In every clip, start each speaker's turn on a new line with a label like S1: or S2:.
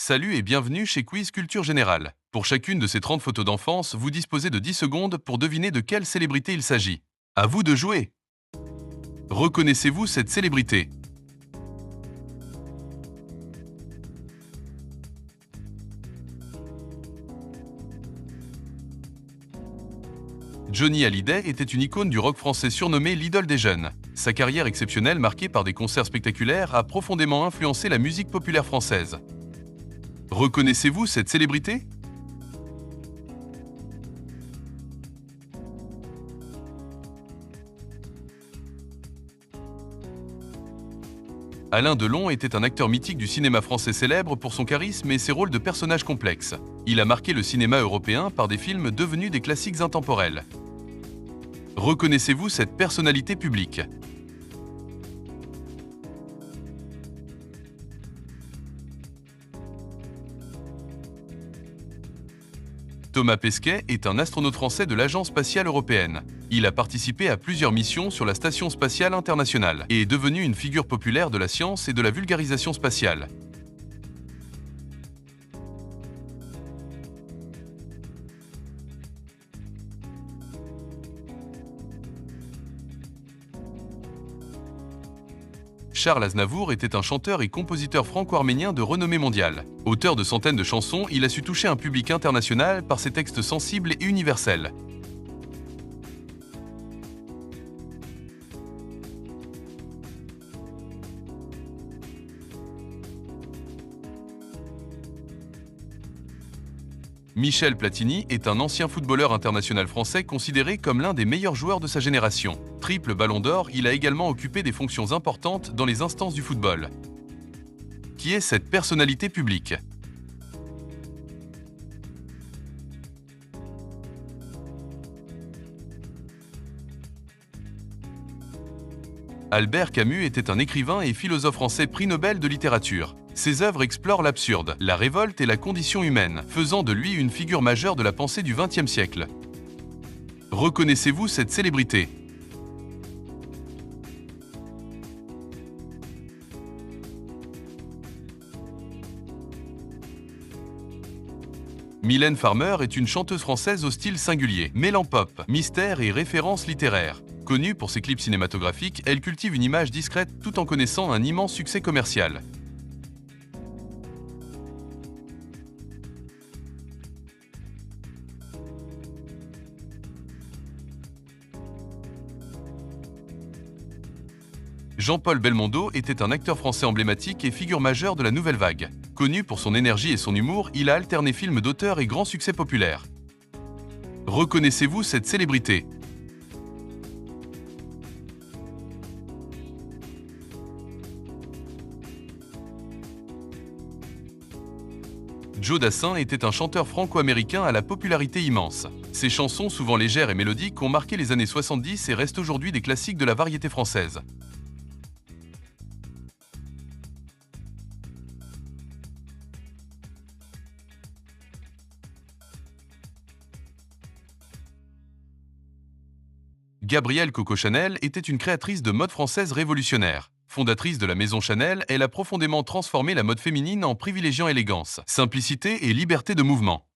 S1: Salut et bienvenue chez Quiz Culture Générale. Pour chacune de ces 30 photos d'enfance, vous disposez de 10 secondes pour deviner de quelle célébrité il s'agit. À vous de jouer. Reconnaissez-vous cette célébrité? Johnny Hallyday était une icône du rock français surnommée l'idole des jeunes. Sa carrière exceptionnelle, marquée par des concerts spectaculaires, a profondément influencé la musique populaire française. Reconnaissez-vous cette célébrité? Alain Delon était un acteur mythique du cinéma français célèbre pour son charisme et ses rôles de personnages complexes. Il a marqué le cinéma européen par des films devenus des classiques intemporels. Reconnaissez-vous cette personnalité publique? Thomas Pesquet est un astronaute français de l'Agence spatiale européenne. Il a participé à plusieurs missions sur la Station spatiale internationale et est devenu une figure populaire de la science et de la vulgarisation spatiale. Charles Aznavour était un chanteur et compositeur franco-arménien de renommée mondiale. Auteur de centaines de chansons, il a su toucher un public international par ses textes sensibles et universels. Michel Platini est un ancien footballeur international français considéré comme l'un des meilleurs joueurs de sa génération. Triple ballon d'or, il a également occupé des fonctions importantes dans les instances du football. Qui est cette personnalité publique? Albert Camus était un écrivain et philosophe français prix Nobel de littérature. Ses œuvres explorent l'absurde, la révolte et la condition humaine, faisant de lui une figure majeure de la pensée du XXe siècle. Reconnaissez-vous cette célébrité? Mylène Farmer est une chanteuse française au style singulier, mêlant pop, mystère et références littéraires. Connue pour ses clips cinématographiques, elle cultive une image discrète tout en connaissant un immense succès commercial. Jean-Paul Belmondo était un acteur français emblématique et figure majeure de la nouvelle vague. Connu pour son énergie et son humour, il a alterné films d'auteur et grands succès populaires. Reconnaissez-vous cette célébrité? Joe Dassin était un chanteur franco-américain à la popularité immense. Ses chansons, souvent légères et mélodiques, ont marqué les années 70 et restent aujourd'hui des classiques de la variété française. Gabrielle Coco Chanel était une créatrice de mode française révolutionnaire. Fondatrice de la maison Chanel, elle a profondément transformé la mode féminine en privilégiant élégance, simplicité et liberté de mouvement.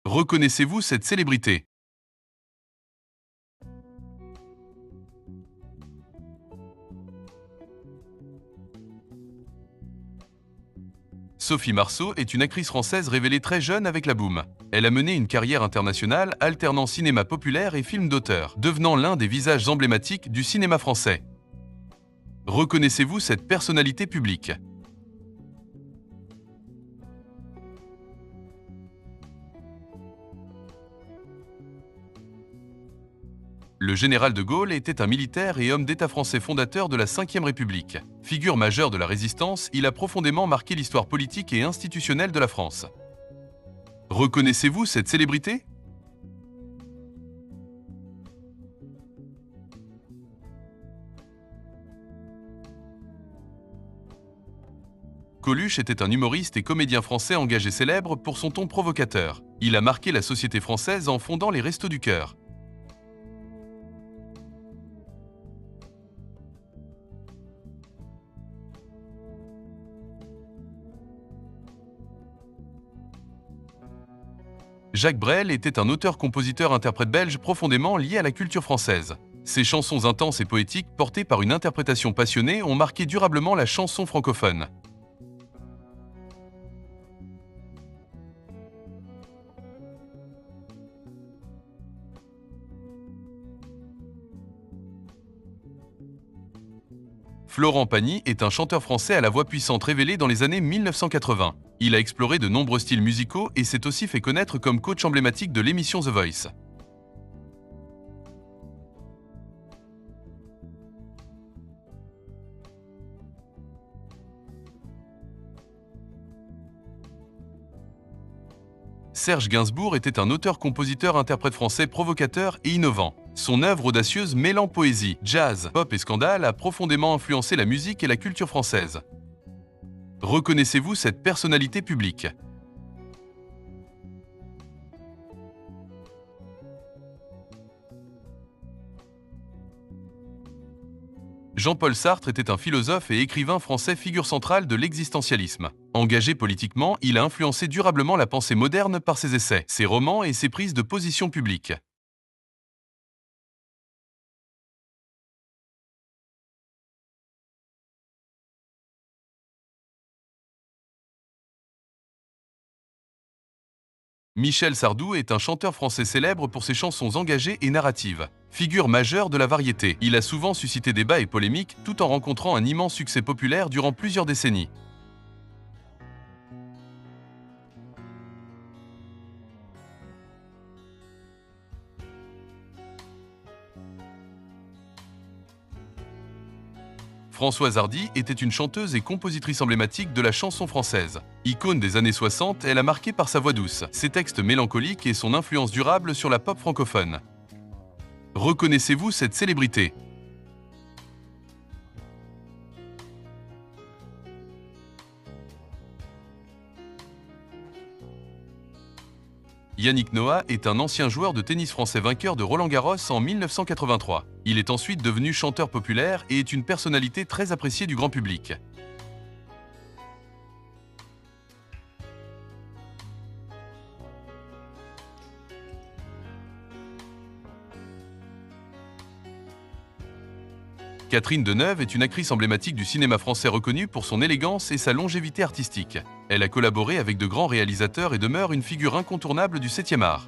S1: Reconnaissez-vous cette célébrité? Sophie Marceau est une actrice française révélée très jeune avec la boom. Elle a mené une carrière internationale alternant cinéma populaire et films d'auteur, devenant l'un des visages emblématiques du cinéma français. Reconnaissez-vous cette personnalité publique? Le général de Gaulle était un militaire et homme d'État français fondateur de la Ve République. Figure majeure de la résistance, il a profondément marqué l'histoire politique et institutionnelle de la France. Reconnaissez-vous cette célébrité? Coluche était un humoriste et comédien français engagé célèbre pour son ton provocateur. Il a marqué la société française en fondant les Restos du Cœur. Jacques Brel était un auteur-compositeur-interprète belge profondément lié à la culture française. Ses chansons intenses et poétiques, portées par une interprétation passionnée, ont marqué durablement la chanson francophone. Florent Pagny est un chanteur français à la voix puissante révélé dans les années 1980. Il a exploré de nombreux styles musicaux et s'est aussi fait connaître comme coach emblématique de l'émission The Voice. Serge Gainsbourg était un auteur-compositeur-interprète français provocateur et innovant. Son œuvre audacieuse mêlant poésie, jazz, pop et scandale a profondément influencé la musique et la culture française. Reconnaissez-vous cette personnalité publique? Jean-Paul Sartre était un philosophe et écrivain français figure centrale de l'existentialisme. Engagé politiquement, il a influencé durablement la pensée moderne par ses essais, ses romans et ses prises de position publiques. Michel Sardou est un chanteur français célèbre pour ses chansons engagées et narratives. Figure majeure de la variété, il a souvent suscité débats et polémiques tout en rencontrant un immense succès populaire durant plusieurs décennies. Françoise Hardy était une chanteuse et compositrice emblématique de la chanson française. Icône des années 60, elle a marqué par sa voix douce, ses textes mélancoliques et son influence durable sur la pop francophone. Reconnaissez-vous cette célébrité? Yannick Noah est un ancien joueur de tennis français vainqueur de Roland-Garros en 1983. Il est ensuite devenu chanteur populaire et est une personnalité très appréciée du grand public. Catherine Deneuve est une actrice emblématique du cinéma français reconnue pour son élégance et sa longévité artistique. Elle a collaboré avec de grands réalisateurs et demeure une figure incontournable du 7e art.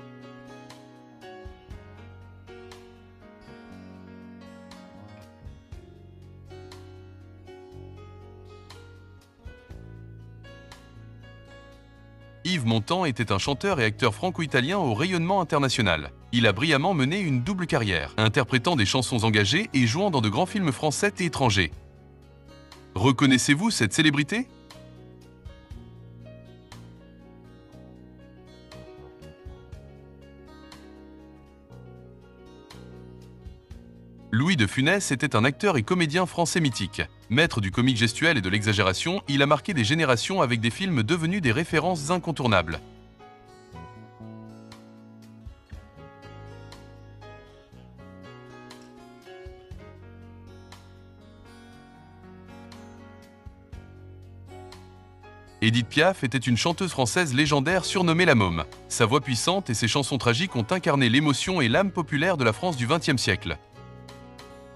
S1: Yves Montand était un chanteur et acteur franco-italien au rayonnement international. Il a brillamment mené une double carrière, interprétant des chansons engagées et jouant dans de grands films français et étrangers. Reconnaissez-vous cette célébrité? Louis de Funès était un acteur et comédien français mythique. Maître du comique gestuel et de l'exagération, il a marqué des générations avec des films devenus des références incontournables. Édith Piaf était une chanteuse française légendaire surnommée la Môme. Sa voix puissante et ses chansons tragiques ont incarné l'émotion et l'âme populaire de la France du XXe siècle.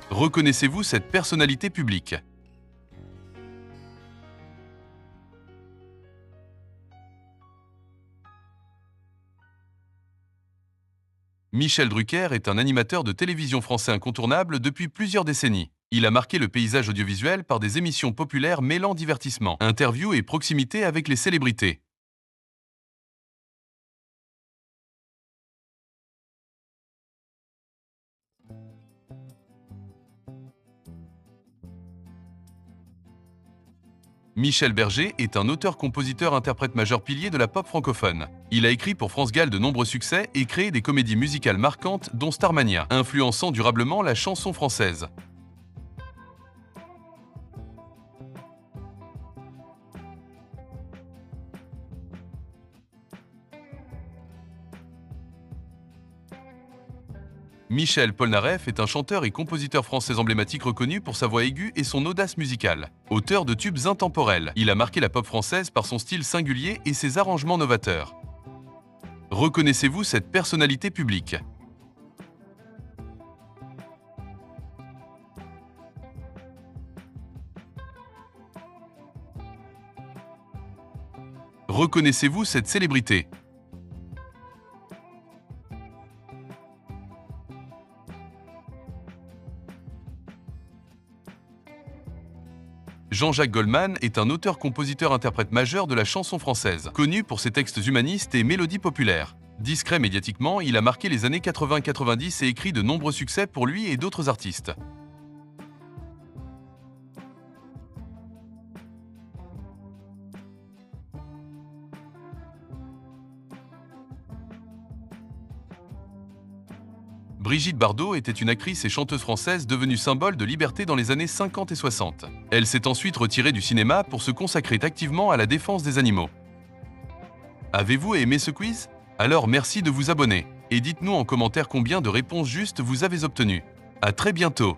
S1: Reconnaissez-vous cette personnalité publique? Michel Drucker est un animateur de télévision français incontournable depuis plusieurs décennies. Il a marqué le paysage audiovisuel par des émissions populaires mêlant divertissement, interviews et proximité avec les célébrités. Michel Berger est un auteur-compositeur-interprète majeur pilier de la pop francophone. Il a écrit pour France Gall de nombreux succès et créé des comédies musicales marquantes dont Starmania, influençant durablement la chanson française. Michel Polnareff est un chanteur et compositeur français emblématique reconnu pour sa voix aiguë et son audace musicale. Auteur de tubes intemporels, il a marqué la pop française par son style singulier et ses arrangements novateurs. Reconnaissez-vous cette personnalité publique? Reconnaissez-vous cette célébrité? Jean-Jacques Goldman est un auteur-compositeur-interprète majeur de la chanson française, connu pour ses textes humanistes et mélodies populaires. Discret médiatiquement, il a marqué les années 80-90 et écrit de nombreux succès pour lui et d'autres artistes. Brigitte Bardot était une actrice et chanteuse française devenue symbole de liberté dans les années 50 et 60. Elle s'est ensuite retirée du cinéma pour se consacrer activement à la défense des animaux. Avez-vous aimé ce quiz? Alors merci de vous abonner et dites-nous en commentaire combien de réponses justes vous avez obtenues. À très bientôt!